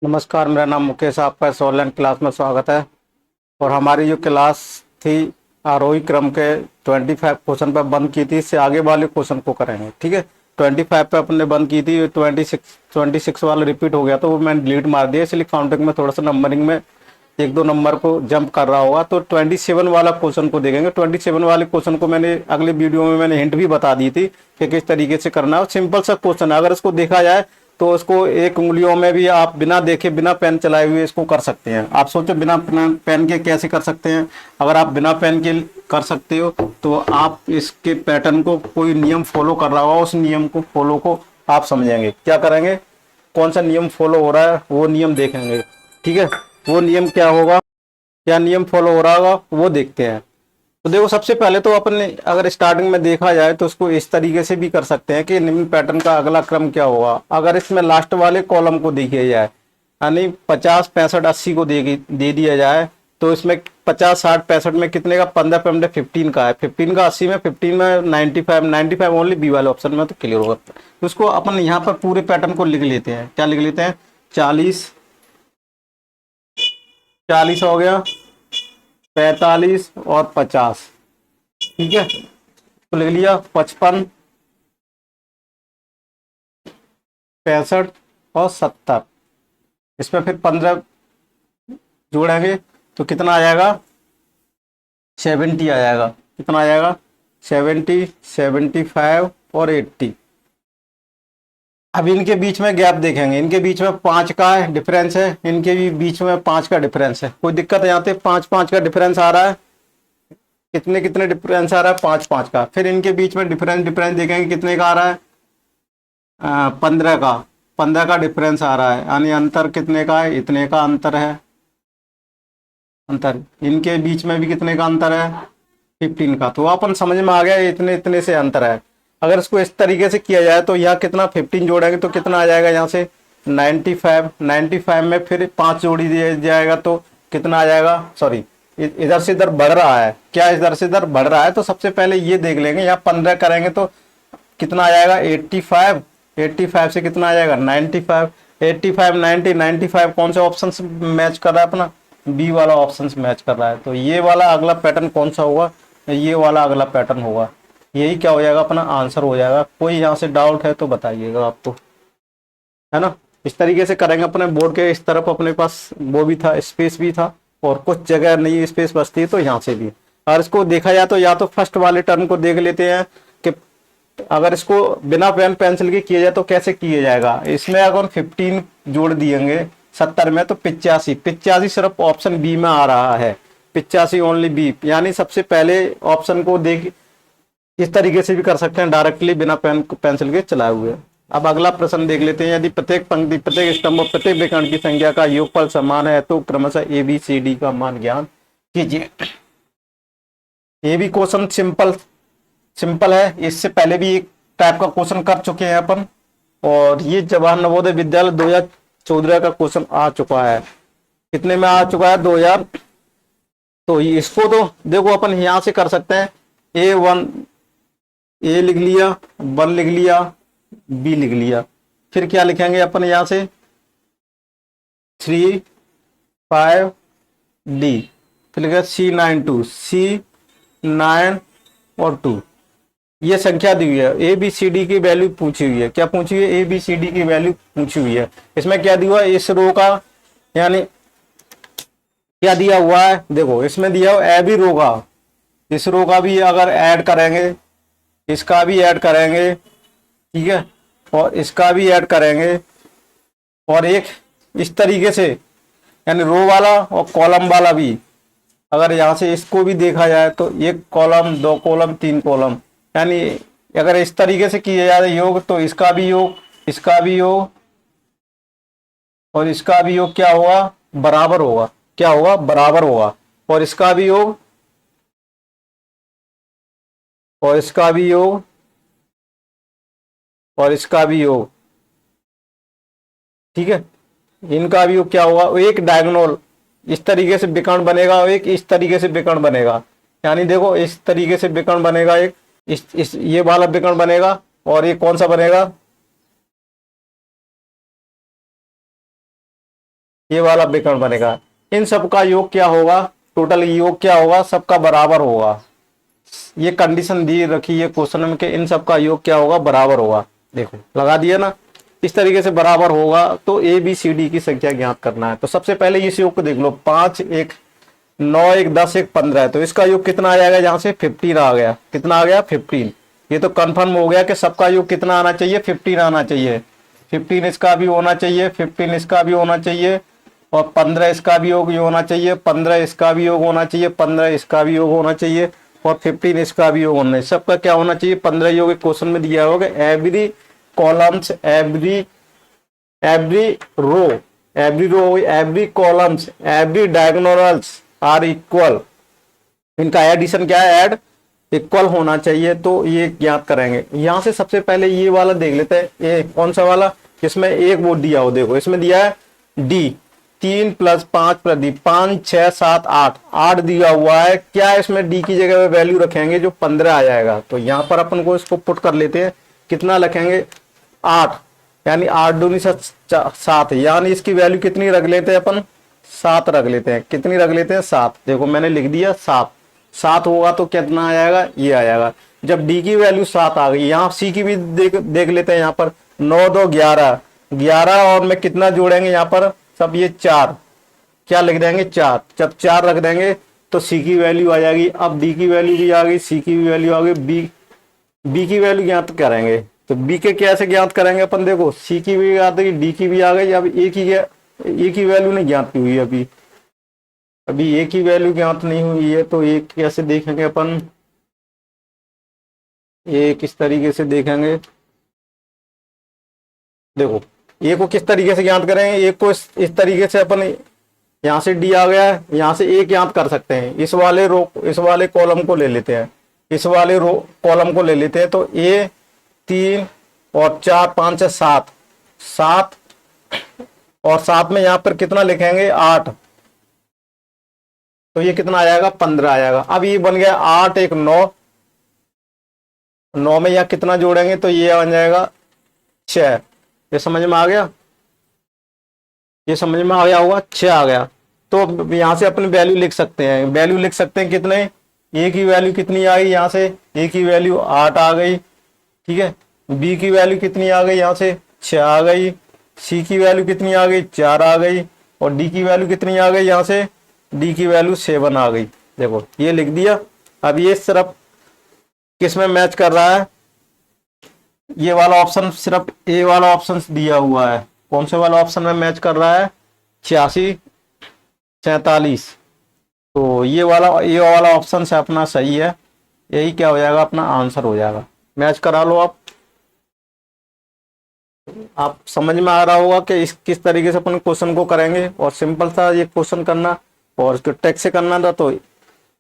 नमस्कार, मेरा नाम मुकेश, आपका इस ऑनलाइन क्लास में स्वागत है। और हमारी जो क्लास थी आरोही क्रम के 25 क्वेश्चन पर बंद की थी, इससे आगे वाले क्वेश्चन को करेंगे। ठीक है, 25 पे अपने बंद की थी, 26 वाला रिपीट हो गया तो वो मैंने डिलीट मार दिया, इसलिए काउंटिंग में थोड़ा सा नंबरिंग में एक दो नंबर को जंप कर रहा होगा। तो 27 वाला क्वेश्चन को देखेंगे। 27 वाले क्वेश्चन को मैंने अगले वीडियो में मैंने हिंट भी बता दी थी कि किस तरीके से करना है। सिंपल सा क्वेश्चन है, अगर इसको देखा जाए तो इसको एक उंगलियों में भी आप बिना देखे बिना पेन चलाए हुए इसको कर सकते हैं। आप सोचो बिना पेन के कैसे कर सकते हैं। अगर आप बिना पेन के कर सकते हो तो आप इसके पैटर्न को, कोई नियम फॉलो कर रहा होगा, उस नियम को फॉलो को आप समझेंगे। क्या करेंगे, कौन सा नियम फॉलो हो रहा है वो नियम देखेंगे। ठीक है, वो नियम क्या होगा, क्या नियम फॉलो हो रहा होगा वो देखते हैं। तो देखो, सबसे पहले तो अपन ने अगर स्टार्टिंग में देखा जाए तो उसको इस तरीके से भी कर सकते हैं कि निम्न पैटर्न का अगला क्रम क्या होगा। अगर इसमें लास्ट वाले कॉलम को देखिए जाए, यानी 50 65 80 को दे दिया जाए, तो इसमें 50 60 65 में कितने का, 15 पे 15 का है, 15 का 80 में, 15 में 95 ओनली बी वाले ऑप्शन में, तो क्लियर होगा। तो उसको अपन यहाँ पर पूरे पैटर्न को लिख लेते हैं। क्या लिख लेते हैं, 40 40 हो गया, 45 और 50। ठीक है, तो लिख लिया 55 65 और 70। इसमें फिर 15 जोड़ेंगे तो कितना आ जाएगा, 70 आ जाएगा। कितना आ जाएगा, 70 75 और 80। अब इनके बीच में गैप देखेंगे, इनके बीच में 5 का डिफरेंस है, इनके भी बीच में 5 का डिफरेंस है। कोई दिक्कत है यहाँ पे, 5 5 का डिफरेंस आ रहा है। कितने कितने डिफरेंस आ रहा है, 5 5 का। फिर इनके बीच में डिफरेंस डिफरेंस देखेंगे कितने का आ रहा है, 15 का डिफरेंस आ रहा है। यानी अंतर कितने का है, इतने का अंतर है। अंतर इनके बीच में भी कितने का अंतर है, 15 का। तो अपन समझ में आ गया इतने इतने से अंतर है। अगर इसको इस तरीके से किया जाए तो यहाँ कितना, 15 जोड़ेंगे तो कितना आ जाएगा, यहाँ से 95 में फिर 5 जोड़ी दिया जाएगा तो कितना आ जाएगा। सॉरी, इधर से इधर बढ़ रहा है, क्या इधर से इधर बढ़ रहा है, तो सबसे पहले ये देख लेंगे। यहाँ 15 करेंगे तो कितना आ जाएगा, 85। 85 से कितना आ जाएगा, 95। 85 90 95 कौन से ऑप्शन से मैच कर रहा है अपना, बी वाला ऑप्शन से मैच कर रहा है। तो ये वाला अगला पैटर्न कौन सा होगा, ये वाला अगला पैटर्न होगा। यही क्या हो जाएगा, अपना आंसर हो जाएगा। कोई यहाँ से डाउट है तो बताइएगा आपको, है ना। इस तरीके से करेंगे। अपने बोर्ड के इस तरफ अपने पास वो भी था, स्पेस भी था, और कुछ जगह नहीं स्पेस बचती है तो यहाँ से भी। और इसको देखा जाए तो या तो फर्स्ट वाले टर्म को देख लेते हैं कि अगर इसको बिना पेन पेंसिल के किया जाए तो कैसे किया जाएगा। इसमें अगर 15 जोड़ दिएंगे 70 में तो 85 85 सिर्फ ऑप्शन बी में आ रहा है, 85 ओनली बी। यानी सबसे पहले ऑप्शन को देख, इस तरीके से भी कर सकते हैं डायरेक्टली बिना पेन पेंसिल के चलाए हुए। अब अगला प्रश्न देख लेते हैं। यदि प्रत्येक पंक्ति, प्रत्येक स्तंभ और प्रत्येक विकर्ण की संख्या का योगफल समान है तो क्रमशः ए बी सी डी का मान ज्ञात कीजिए। ये भी क्वेश्चन सिंपल सिंपल है। इससे पहले भी एक टाइप का क्वेश्चन कर चुके हैं अपन, और ये जवाहर नवोदय विद्यालय 2014 का क्वेश्चन आ चुका है। कितने में आ चुका है, 2000। तो इसको तो देखो अपन यहां से कर सकते हैं। A1 ए लिख लिया, 1 लिख लिया, बी लिख लिया। फिर क्या लिखेंगे अपन यहां से, 3 5 डी। फिर लिखा C9 2, C9 और 2। ये संख्या दी हुई है, ए बी सी डी की वैल्यू पूछी हुई है। क्या पूछी हुई है, ए बी सी डी की वैल्यू पूछी हुई है। इसमें क्या दिया हुआ है, इस रो का, यानी क्या दिया हुआ है, देखो इसमें दिया हुआ ए बी रो का, इस रो का भी अगर ऐड करेंगे, इसका भी ऐड करेंगे, ठीक है, और इसका भी ऐड करेंगे, और एक इस तरीके से, यानी रो वाला और कॉलम वाला भी अगर यहां से इसको भी देखा जाए तो एक कॉलम, 2 कॉलम, 3 कॉलम, यानी अगर इस तरीके से किया जाए योग तो इसका भी योग, इसका भी योग और इसका भी योग क्या होगा, बराबर होगा। क्या होगा, बराबर होगा। और इसका भी योग और इसका भी योग और इसका भी योग, ठीक है, इनका भी योग क्या होगा, एक डायगोनल इस तरीके से विकर्ण बनेगा और एक इस तरीके से विकर्ण बनेगा। यानी देखो इस तरीके से विकर्ण बनेगा, एक इस ये वाला विकर्ण बनेगा, और ये कौन सा बनेगा, ये वाला विकर्ण बनेगा। इन सब का योग क्या होगा, टोटल योग क्या होगा, सबका बराबर होगा। ये कंडीशन दी रखी है क्वेश्चन में कि इन सब का योग क्या होगा, बराबर होगा। देखो लगा दिया ना, इस तरीके से बराबर होगा तो ए बी सी डी की संख्या ज्ञात करना है। तो सबसे पहले इस योग को देख लो, 5 1 9 1 10 1 15 है, तो इसका योग कितना आ जाएगा, यहाँ से 15 आ गया। कितना आ गया, 15। ये तो कंफर्म हो गया कि सबका योग कितना आना चाहिए, 15 आना चाहिए। 15 इसका भी होना चाहिए, 15 इसका भी होना चाहिए, और 15 इसका भी योग होना चाहिए, 15 इसका भी योग होना चाहिए, 15 इसका भी योग होना चाहिए, और 15 इसका भी योग होना चाहिए। सबका क्या होना चाहिए, 15 योग क्वेश्चन में दिया होगा। Every columns, every row, every columns, every diagonals are equal. इनका एडिशन क्या है, ऐड इक्वल होना चाहिए। तो ये ज्ञात करेंगे। यहां से सबसे पहले ये वाला देख लेते हैं। ये कौन सा वाला, इसमें एक वो दिया हो, देखो इसमें दिया है डी, 3 + 5 + डी, 5 6 7 8, 8 दिया हुआ है। क्या इसमें डी की जगह पे वैल्यू रखेंगे जो 15 आ जाएगा। तो यहाँ पर अपन को इसको पुट कर लेते हैं। कितना रखेंगे, 8, यानी 8 दूनी 7, यानी इसकी वैल्यू कितनी रख लेते हैं अपन, 7 रख लेते हैं। कितनी रख लेते हैं, 7। देखो मैंने लिख दिया 7। 7 होगा तो कितना आ जाएगा, ये आ जाएगा। जब डी की वैल्यू 7 आ गई, यहाँ सी की भी देख लेते हैं। यहाँ पर 9 2 11, 11 और में कितना जोड़ेंगे यहाँ पर, सब ये 4, क्या लिख देंगे 4। जब 4 रख देंगे तो सी की वैल्यू आ जाएगी। अब डी की वैल्यू भी आ गई, सी की भी वैल्यू आ गई, बी की वैल्यू ज्ञात करेंगे। तो बी के कैसे ज्ञात करेंगे अपन, देखो सी की भी ज्ञात है, डी की भी आ गई। अब ए की वैल्यू नहीं ज्ञात की हुई अभी ए की वैल्यू ज्ञात नहीं हुई है। तो ए कैसे देखेंगे अपन, ए किस तरीके से देखेंगे, देखो ए को किस तरीके से ज्ञात करेंगे। ए को इस तरीके से अपन, यहाँ से डी आ गया है, यहाँ से ए ज्ञात कर सकते हैं। इस वाले कॉलम को ले लेते हैं, इस वाले कॉलम को ले लेते हैं। तो ए 3 और 4 5 है 7, 7 और 7 में यहाँ पर कितना लिखेंगे, 8। तो ये कितना आ जाएगा, 15 आ जाएगा। अब ये बन गया 8 1 9, 9 में यहाँ कितना जोड़ेंगे तो ये बन जाएगा 6। ये समझ में आ गया, ये समझ में आ गया होगा, 6 आ गया। तो यहाँ से अपनी वैल्यू लिख सकते हैं। वैल्यू लिख सकते हैं कितने, ए की वैल्यू कितनी आ गई, यहाँ से ए की वैल्यू 8 आ गई, ठीक है। बी की वैल्यू कितनी आ गई, यहाँ से 6 आ गई। सी की वैल्यू कितनी आ गई, 4 आ गई। और डी की वैल्यू कितनी आ गई, यहाँ से डी की वैल्यू 7 आ गई। देखो ये लिख दिया। अब ये सिर्फ किस में मैच कर रहा है, ये वाला ऑप्शन, सिर्फ ए वाला ऑप्शन दिया हुआ है। कौन से वाला ऑप्शन में मैच कर रहा है, 86 47। तो ये वाला ऑप्शन से अपना सही है। यही क्या हो जाएगा, अपना आंसर हो जाएगा। मैच करा लो आप समझ में आ रहा होगा कि किस तरीके से अपन क्वेश्चन को करेंगे। और सिंपल था ये क्वेश्चन करना, और इसको टेक्स्ट से करना था। तो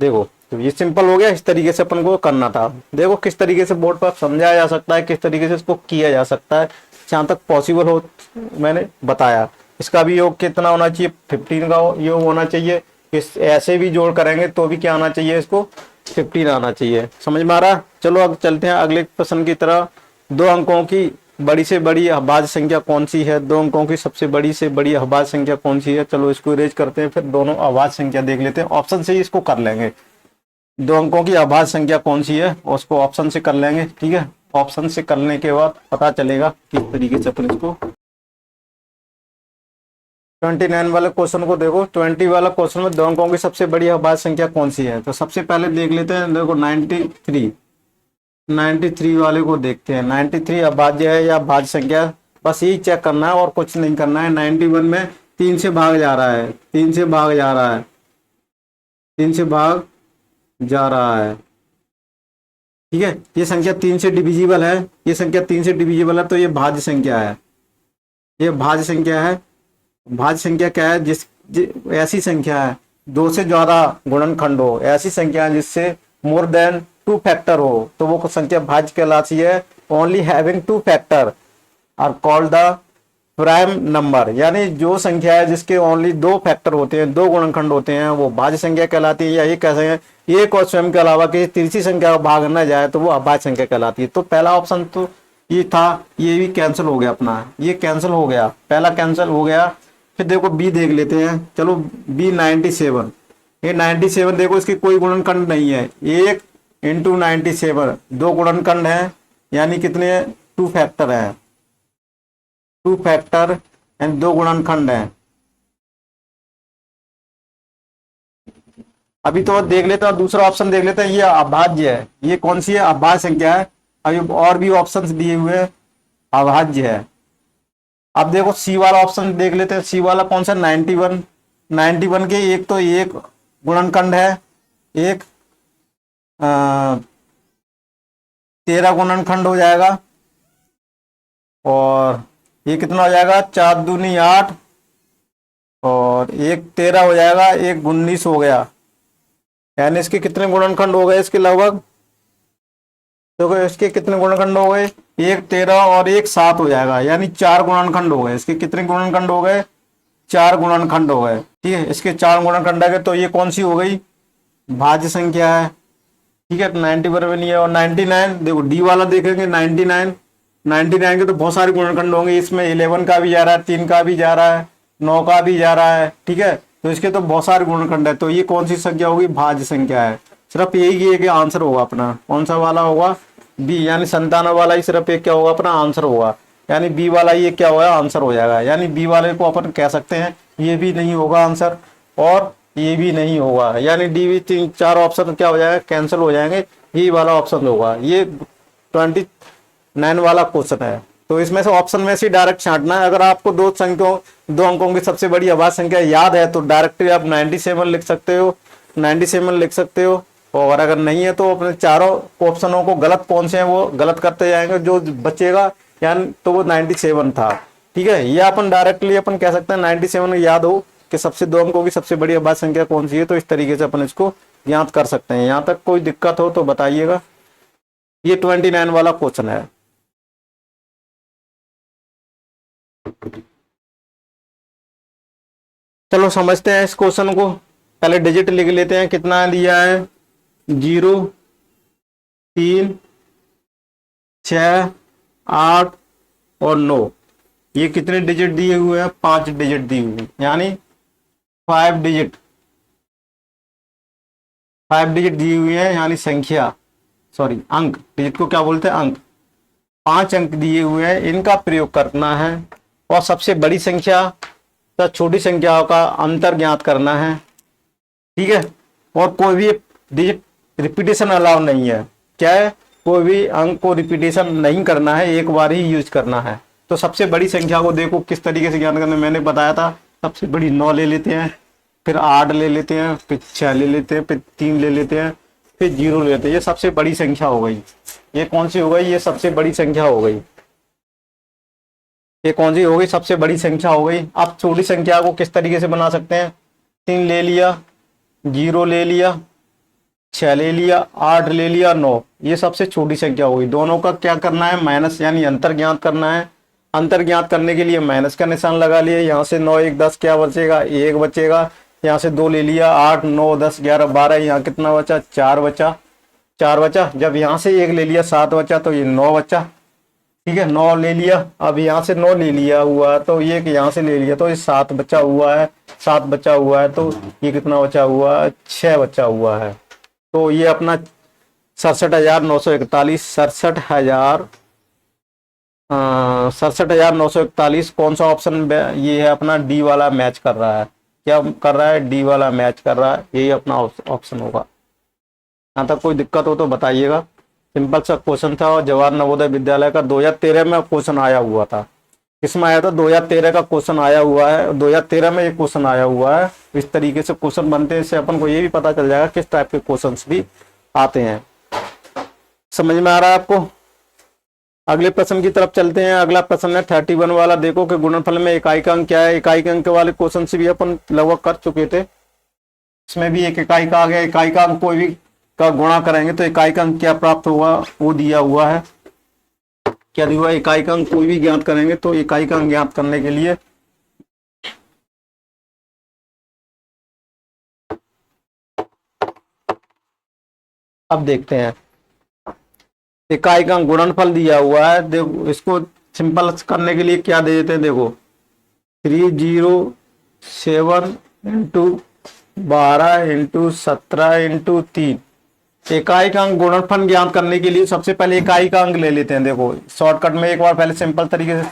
देखो तो ये सिंपल हो गया, इस तरीके से अपन को करना था। देखो किस तरीके से बोर्ड पर समझाया जा सकता है, किस तरीके से इसको किया जा सकता है, जहाँ तक पॉसिबल हो मैंने बताया। इसका भी योग कितना होना चाहिए, 15 का योग होना चाहिए। इस ऐसे भी जोड़ करेंगे तो भी क्या आना चाहिए, इसको 15 आना चाहिए। समझ में आ रहा है। चलो अब चलते हैं अगले प्रश्न की तरह। 2 अंकों की बड़ी से बड़ी अभाज्य संख्या कौन सी है, 2 अंकों की सबसे बड़ी से बड़ी अभाज्य संख्या कौन सी है। चलो इसको इरेज करते हैं, फिर दोनों अभाज्य संख्या देख लेते हैं। ऑप्शन से ही इसको कर लेंगे। 2 अंकों की अभाज्य संख्या कौन सी है, और उसको ऑप्शन से कर लेंगे, ठीक है। ऑप्शन से करने के बाद पता चलेगा किस तरीके से अपन इसको। 29 वाले क्वेश्चन को देखो। 20 वाला क्वेश्चन में 2 अंकों की सबसे बड़ी अभाज्य संख्या कौन सी है। तो सबसे पहले देख लेते हैं, देखो 93 वाले को देखते हैं। 93 अभाज्य है या भाज्य संख्या, बस यही चेक करना है और कुछ नहीं करना है। 91 में 3 से भाग जा रहा है, 3 से भाग जा रहा है, 3 से भाग जा रहा है, ठीक है। ये संख्या 3 से डिविजिबल है, ये संख्या 3 से डिविजिबल है, तो ये भाज्य संख्या है। ये भाज्य संख्या है। भाज्य संख्या क्या है, ऐसी संख्या है 2 से ज्यादा गुणनखंड हो, ऐसी संख्या है जिससे मोर देन 2 फैक्टर हो, तो वो संख्या भाज्य कहलाती है। Only having 2 factor are called the prime number, यानी जो संख्या है जिसके ओनली 2 फैक्टर होते हैं, 2 गुणनखंड होते हैं, वो भाज्य संख्या कहलाती है। या ये कैसे है, एक और स्वयं के अलावा किसी तीसरी संख्या का भाग न जाए तो वो अभाज्य संख्या कहलाती है। तो पहला ऑप्शन तो ये था, ये भी कैंसिल हो गया अपना, ये कैंसिल हो गया, पहला कैंसिल हो गया। फिर देखो बी देख लेते हैं, चलो बी 97, ये 97 देखो इसकी कोई गुणनखंड नहीं है, 1 × 97 दो गुणनखंड है, यानी कितने 2 फैक्टर है, 2 फैक्टर एंड दो गुणनखंड है। अभी तो देख लेते हैं, दूसरा ऑप्शन देख लेते हैं, ये अभाज्य है, ये कौन सी है, अभाज्य संख्या है। अभी और भी ऑप्शंस दिए हुए हैं, अभाज्य है। अब देखो सी वाला ऑप्शन देख लेते हैं, सी वाला कौन सा, 91, 91 के एक तो एक गुणनखंड है, एक 13 गुणनखंड हो जाएगा, और ये कितना हो जाएगा, 4 दूनी 8, और एक 13 हो जाएगा, एक 19 हो गया, यानी इसके कितने गुणनखंड हो गए इसके लगभग, देखो इसके कितने गुणनखंड हो गए, एक 13 और एक 7 हो जाएगा, यानी 4 गुणनखंड हो गए। इसके कितने गुणनखंड हो गए, 4 गुणनखंड हो गए, ठीक है। इसके 4 गुणनखंड आ गए, तो ये कौन सी हो गई, भाज्य संख्या है, ठीक है। 91 नहीं है, और 99 देखो डी वाला देखेंगे, 99 के तो बहुत सारे गुणनखंड होंगे, इसमें 11 का भी जा रहा है, 3 का भी जा रहा है, 9 का भी जा रहा है, ठीक है। तो इसके तो बहुत सारे गुणनखंड है, तो ये कौन सी संख्या होगी, भाज्य संख्या है। सिर्फ यही एक आंसर होगा अपना, कौन सा वाला होगा, बी, यानी 97 वाला ही सिर्फ एक क्या होगा अपना आंसर होगा, यानी बी वाला ही एक क्या होगा आंसर हो जाएगा। यानी बी वाले को अपन कह सकते हैं ये भी नहीं होगा आंसर, और ये भी नहीं होगा, यानी डी भी 3-4 ऑप्शन क्या हो जाएगा, कैंसिल हो जाएंगे, यही वाला ऑप्शन होगा। ये 29 वाला क्वेश्चन है, तो इसमें से ऑप्शन में से डायरेक्ट छांटना है। अगर आपको दो अंकों की सबसे बड़ी अभाज्य संख्या याद है तो डायरेक्टली आप 97 लिख सकते हो, 97 लिख सकते हो, और अगर नहीं है तो अपने चारों ऑप्शनों को गलत कौन से हैं वो गलत करते जाएंगे, जो बचेगा यानी तो वो 97 था, ठीक है। ये अपन डायरेक्टली अपन कह सकते हैं 97 याद हो कि सबसे दो अंकों की सबसे बड़ी अभाज्य संख्या कौन सी है, तो इस तरीके से अपन इसको याद कर सकते हैं। यहाँ तक कोई दिक्कत हो तो बताइएगा। ये 29 वाला क्वेश्चन है। चलो समझते हैं इस क्वेश्चन को, पहले डिजिट लिख लेते हैं, कितना दिया है, 0, 3, 6, 8 और 9। ये कितने डिजिट दिए हुए हैं, 5 डिजिट दिए हुए हैं, यानी 5 डिजिट दिए हुए हैं, यानी संख्या, सॉरी अंक, डिजिट को क्या बोलते हैं, अंक। 5 अंक दिए हुए हैं, इनका प्रयोग करना है, और सबसे बड़ी संख्या तथा छोटी संख्याओं का अंतर ज्ञात करना है, ठीक है। और कोई भी डिजिट रिपीटेशन अलाउ नहीं है, क्या है, कोई भी अंक को रिपीटेशन नहीं करना है, एक बार ही यूज करना है। तो सबसे बड़ी संख्या को देखो किस तरीके से ज्ञात करना, मैंने बताया था, सबसे बड़ी 9 ले लेते हैं, फिर 8 ले लेते हैं, फिर 6 ले लेते हैं, फिर 3 ले लेते हैं, फिर 0 ले लेते हैं। ये सबसे बड़ी संख्या हो गई। ये कौन सी हो गई, ये सबसे बड़ी संख्या हो गई। ये कौन सी हो गई, सबसे बड़ी संख्या हो गई। अब छोटी संख्या को किस तरीके से बना सकते हैं, 3 ले लिया, 0 ले लिया, 6 ले लिया, 8 ले लिया, 9, ये सबसे छोटी संख्या होगी। दोनों का क्या करना है, माइनस, यानी अंतर ज्ञात करना है। अंतर ज्ञात करने के लिए माइनस का निशान लगा लिया, यहाँ से 9 1 10 क्या बचेगा, 1 बचेगा, यहाँ से 2 ले लिया, 8 9 10 11 12, यहाँ कितना बचा, 4 बचा। जब यहाँ से 1 ले लिया 7 बचा, तो ये 9 बचा, ठीक है। 9 ले लिया, अब यहाँ से 9 ले लिया हुआ, तो ये यहाँ से ले लिया, तो ये 7 बचा हुआ है, 7 बचा हुआ है, तो ये कितना बचा हुआ है, 6 बचा हुआ है। तो ये अपना 67,941, 67,941 कौन सा ऑप्शन, ये है अपना डी वाला मैच कर रहा है। क्या कर रहा है, डी वाला मैच कर रहा है, यही अपना ऑप्शन होगा। यहाँ तक कोई दिक्कत हो तो बताइएगा। सिंपल सा क्वेश्चन था, और जवाहर नवोदय विद्यालय का 2013 में क्वेश्चन आया हुआ था। किसमें आया था, 2013 का क्वेश्चन आया हुआ है, 2013 में एक क्वेश्चन आया हुआ है। इस तरीके से क्वेश्चन बनते हैं, इससे अपन को ये भी पता चल जाएगा किस टाइप के क्वेश्चंस भी आते हैं। समझ में आ रहा है आपको। अगले प्रश्न की तरफ चलते हैं। अगला प्रश्न है 31 वाला। देखो कि गुणनफल में इकाई का अंक क्या है। इकाई के अंक वाले क्वेश्चन से भी अपन लगभग कर चुके थे, इसमें भी एक इकाई का आ गया। इकाई का अंक कोई भी का गुणा करेंगे तो इकाई का अंक क्या प्राप्त होगा, वो दिया हुआ है। क्या दिया हुआ है, इकाई का अंक कोई भी ज्ञात करेंगे तो इकाई का अंक ज्ञात करने के लिए अब देखते हैं। इकाई का गुणनफल दिया हुआ है, देखो इसको सिंपल करने के लिए क्या दे देते हैं, देखो 3 0 7 × 12 × 17 × 3। इकाई का अंक गुणनफल ज्ञात करने के लिए सबसे पहले इकाई का अंक ले लेते हैं। देखो शॉर्टकट में एक बार पहले सिंपल तरीके से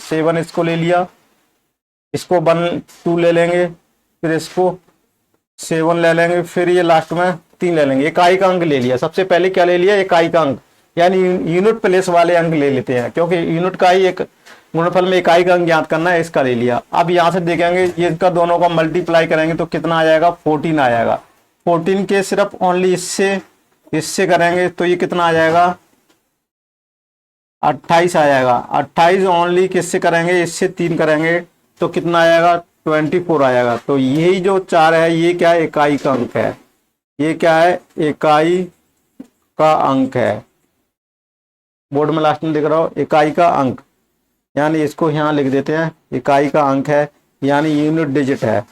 7 इसको ले लिया, इसको 1 2 ले लेंगे, फिर इसको 7 ले लेंगे, फिर ये लास्ट में 3 ले लेंगे। इकाई का अंक ले लिया। सबसे पहले क्या ले लिया? इकाई का अंक, यानी यूनिट प्लेस वाले अंक ले लेते हैं, क्योंकि यूनिट का ही एक गुणनफल में इकाई का अंक ज्ञात करना है, इसका ले लिया। अब यहाँ से देखेंगे ये इसका दोनों का मल्टीप्लाई करेंगे तो कितना आ जाएगा? 14 आ जाएगा। 14 के सिर्फ ओनली इससे करेंगे तो ये कितना आ जाएगा? 28 आ जाएगा। 28 ओनली किससे करेंगे? इससे 3 करेंगे तो कितना आ जाएगा? 24 आ जाएगा। तो यही जो 4 है ये क्या है? इकाई का अंक है। ये क्या है? इकाई का अंक है। बोर्ड में लास्ट में लिख रहा हूं इकाई का अंक, यानी इसको यहां लिख देते हैं इकाई का अंक है, यानी यूनिट डिजिट है।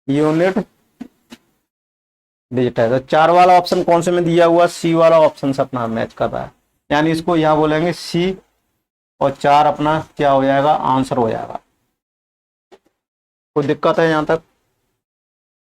यूनिट डिजिट है। तो 4 वाला ऑप्शन कौन से में दिया हुआ? सी वाला ऑप्शन से अपना मैच कर रहा है, यानी इसको यहां बोलेंगे सी और 4 अपना क्या हो जाएगा? आंसर हो जाएगा। कोई दिक्कत है यहां तक?